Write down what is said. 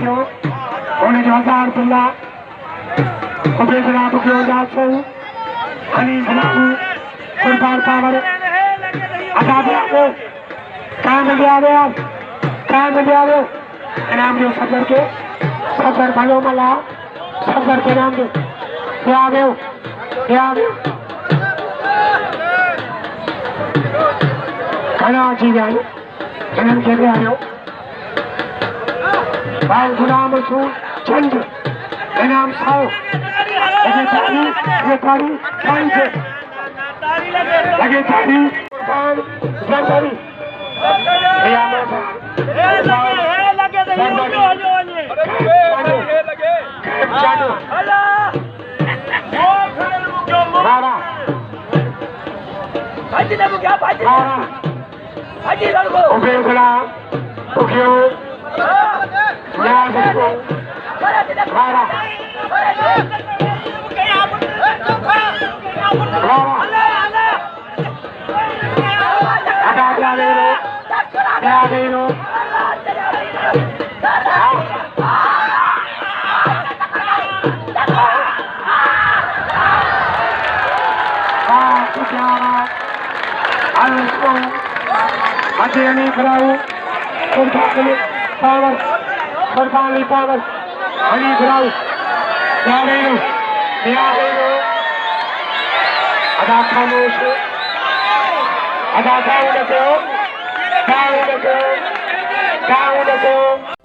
जो उन्हें जो हजार पुल्ला उबैद ॿगھيو जा सौं हनी बनाऊ कुर्बान पावर अदा को काम दिया दे इनाम जो सफर के सफर भलो मला सफर के नाम दे घणा अची विया आहिनि हिननि खे विहारियो भाई गुलाम रसूल चंद इनाम 100 लगे तारी कुर्बान ज़ंगल उबैद ॿगھيو नयाज़ को पावर हनी घराऊ अदा खामोश अदा गाँव